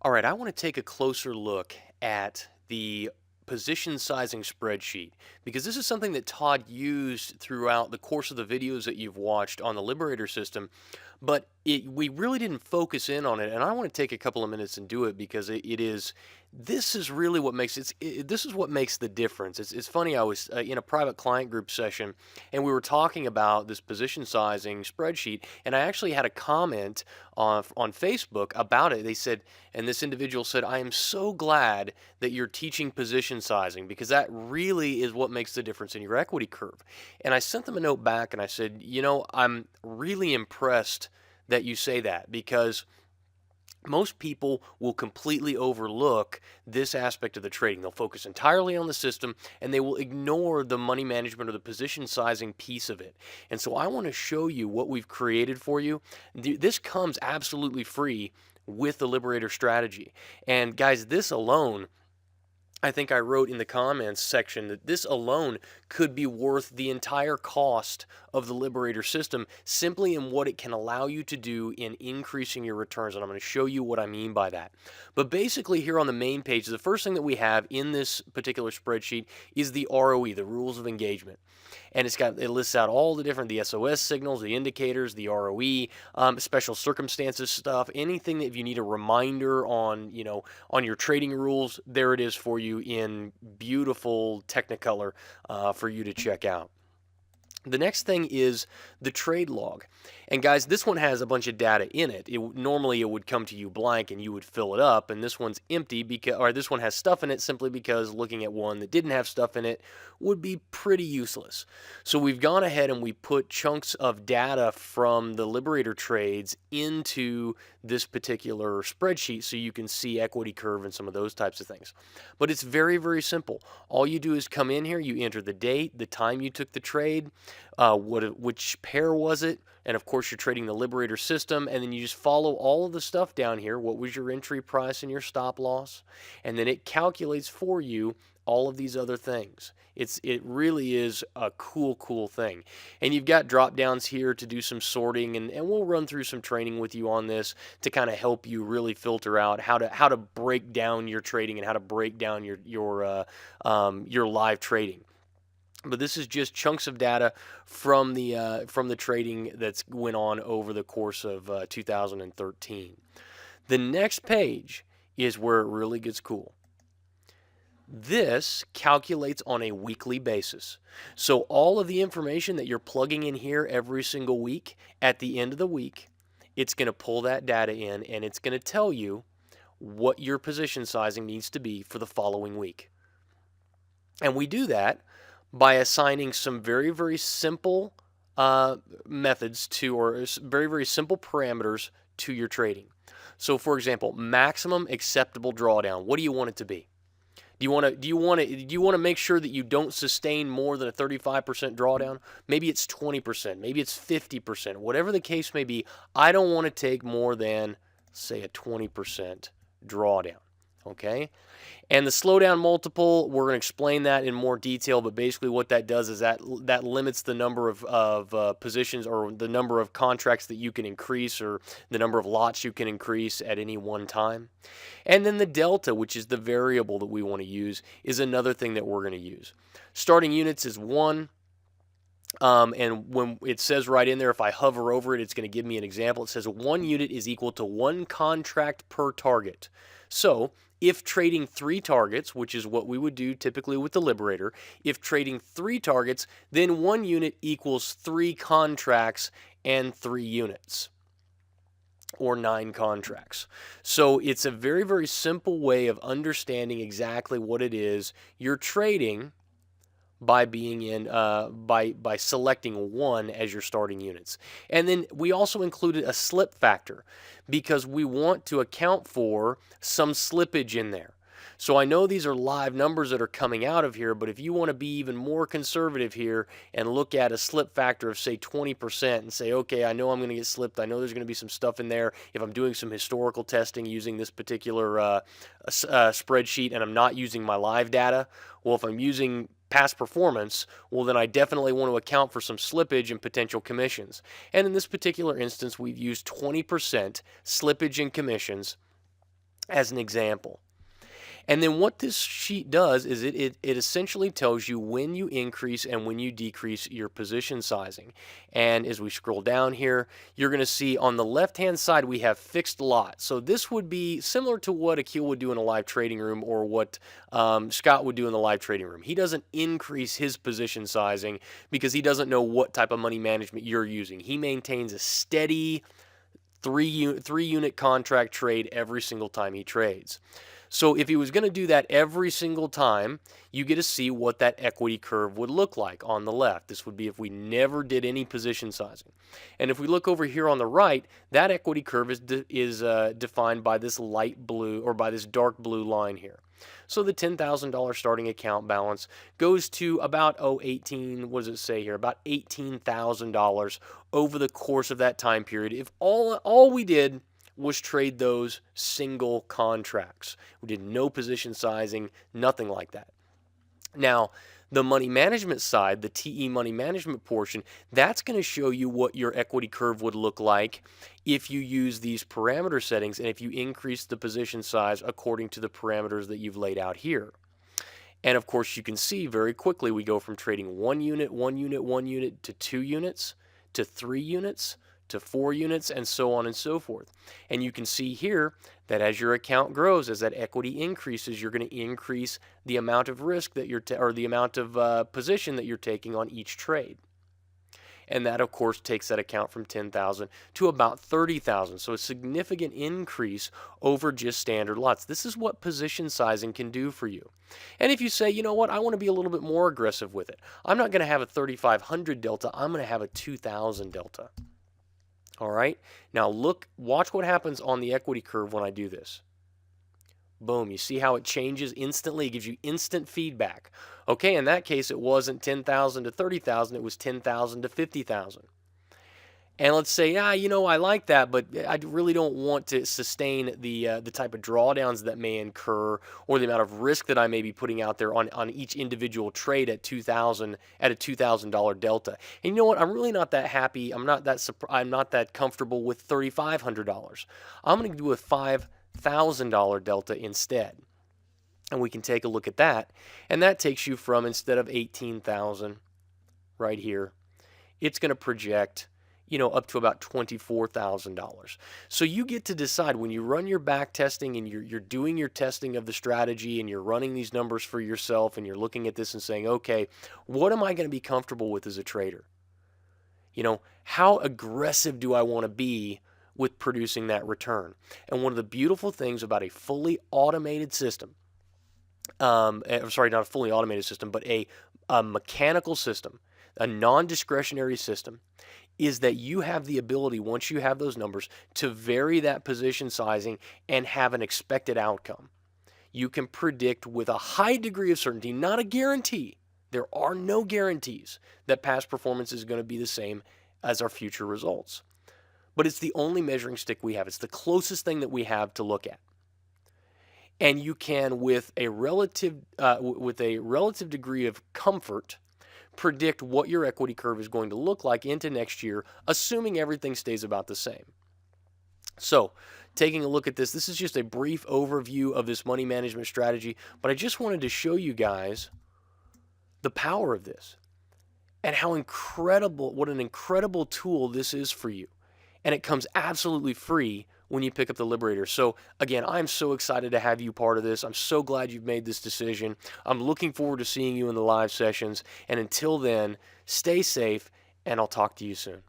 All right, I want to take a closer look at the position sizing spreadsheet because this is something that Todd used throughout the course of the videos that you've watched on the Liberator system, but we really didn't focus in on it. And I want to take a couple of minutes and do it because this is really what makes this is what makes the difference. It's funny. I was in a private client group session and we were talking about this position sizing spreadsheet, and I actually had a comment on Facebook about it. They said, and this individual said, I am so glad that you're teaching position sizing because that really is what makes the difference in your equity curve. And I sent them a note back and I said, I'm really impressed that you say that because most people will completely overlook this aspect of the trading. They'll focus entirely on the system and they will ignore the money management or the position sizing piece of it. And so I want to show you what we've created for you. This comes absolutely free with the Liberator strategy. And guys, this alone, I think I wrote in the comments section that this alone could be worth the entire cost of the Liberator system simply in what it can allow you to do in increasing your returns. And I'm going to show you what I mean by that. But basically here on the main page, the first thing that we have in this particular spreadsheet is the ROE, the rules of engagement. And it lists out all the SOS signals, the indicators, the ROE, special circumstances stuff, anything that if you need a reminder on, on your trading rules, there it is for you in beautiful Technicolor for you to check out. The next thing is the trade log. And guys, this one has a bunch of data in it. Normally it would come to you blank and you would fill it up, and this one's empty or this one has stuff in it simply because looking at one that didn't have stuff in it would be pretty useless. So we've gone ahead and we put chunks of data from the Liberator trades into this particular spreadsheet so you can see equity curve and some of those types of things. But it's very, very simple. All you do is come in here, you enter the date, the time you took the trade, which pair was it, and of course you're trading the Liberator system, and then you just follow all of the stuff down here. What was your entry price and your stop loss? And then it calculates for you all of these other things. It really is a cool thing. And you've got drop downs here to do some sorting, and we'll run through some training with you on this to kind of help you really filter out how to break down your trading and how to break down your live trading. But this is just chunks of data from the trading that's went on over the course of 2013. The next page is where it really gets cool. This calculates on a weekly basis. So all of the information that you're plugging in here every single week, at the end of the week, it's going to pull that data in and it's going to tell you what your position sizing needs to be for the following week. And we do that by assigning some very, very simple methods to, or very, very simple parameters to your trading. So for example, maximum acceptable drawdown. What do you want it to be? Do you want to make sure that you don't sustain more than a 35% drawdown? Maybe it's 20%, maybe it's 50%, whatever the case may be. I don't want to take more than, say, a 20% drawdown. Okay? And the slowdown multiple, we're going to explain that in more detail, but basically what that does is that limits the number of positions or the number of contracts that you can increase or the number of lots you can increase at any one time. And then the delta, which is the variable that we want to use, is another thing that we're going to use. Starting units is 1. And when it says right in there, if I hover over it, it's going to give me an example. It says 1 unit is equal to 1 contract per target. So if trading 3 targets, which is what we would do typically with the Liberator, if trading 3 targets, then 1 unit equals 3 contracts and 3 units, or 9 contracts. So it's a very, very simple way of understanding exactly what it is you're trading by being in by selecting 1 as your starting units. And then we also included a slip factor because we want to account for some slippage in there. So I know these are live numbers that are coming out of here, but if you want to be even more conservative here and look at a slip factor of say 20% and say, okay, I know I'm going to get slipped. I know there's going to be some stuff in there. If I'm doing some historical testing using this particular spreadsheet and I'm not using my live data, well, if I'm using past performance, well, then I definitely want to account for some slippage and potential commissions. And in this particular instance, we've used 20% slippage and commissions as an example. And then what this sheet does is it essentially tells you when you increase and when you decrease your position sizing. And as we scroll down here, you're going to see on the left-hand side we have fixed lot. So this would be similar to what Akil would do in a live trading room, or what Scott would do in the live trading room. He doesn't increase his position sizing because he doesn't know what type of money management you're using. He maintains a steady three unit contract trade every single time he trades. So if he was going to do that every single time, you get to see what that equity curve would look like on the left. This would be if we never did any position sizing. And if we look over here on the right, that equity curve is defined by this light blue, or by this dark blue line here. So the $10,000 starting account balance goes to about, what does it say here? About $18,000 over the course of that time period. If all we did was trade those single contracts. We did no position sizing, nothing like that. Now, the money management side, the TE money management portion, that's going to show you what your equity curve would look like if you use these parameter settings and if you increase the position size according to the parameters that you've laid out here. And of course, you can see very quickly we go from trading 1 unit, 1 unit, 1 unit, to 2 units, to 3 units, to 4 units, and so on and so forth. And you can see here that as your account grows, as that equity increases, you're going to increase the amount of risk that you're or the amount of position that you're taking on each trade. And that, of course, takes that account from 10,000 to about 30,000. So a significant increase over just standard lots. This is what position sizing can do for you. And if you say, you know what, I want to be a little bit more aggressive with it. I'm not going to have a 3,500 delta. I'm going to have a 2,000 delta. All right, now watch what happens on the equity curve when I do this. Boom, you see how it changes instantly? It gives you instant feedback. Okay, in that case, it wasn't 10,000 to 30,000, it was 10,000 to 50,000. And let's say, I like that, but I really don't want to sustain the type of drawdowns that may incur, or the amount of risk that I may be putting out there on each individual trade at $2,000 at a $2,000 delta. And you know what? I'm really not that happy. I'm not that comfortable with $3,500. I'm going to do a $5,000 delta instead. And we can take a look at that. And that takes you from, instead of 18,000 right here, it's going to project up to about $24,000. So you get to decide when you run your back testing and you're doing your testing of the strategy and you're running these numbers for yourself and you're looking at this and saying, okay, what am I going to be comfortable with as a trader? How aggressive do I want to be with producing that return? And one of the beautiful things about a fully automated system, sorry, not a fully automated system, but a mechanical system, a non-discretionary system, is that you have the ability, once you have those numbers, to vary that position sizing and have an expected outcome. You can predict with a high degree of certainty, not a guarantee. There are no guarantees that past performance is going to be the same as our future results. But it's the only measuring stick we have. It's the closest thing that we have to look at. And you can, with a relative degree of comfort, predict what your equity curve is going to look like into next year, assuming everything stays about the same. So, taking a look at this is just a brief overview of this money management strategy, but I just wanted to show you guys the power of this and what an incredible tool this is for you. And it comes absolutely free when you pick up the Liberator. So again, I'm so excited to have you part of this. I'm so glad you've made this decision. I'm looking forward to seeing you in the live sessions. And until then, stay safe, and I'll talk to you soon.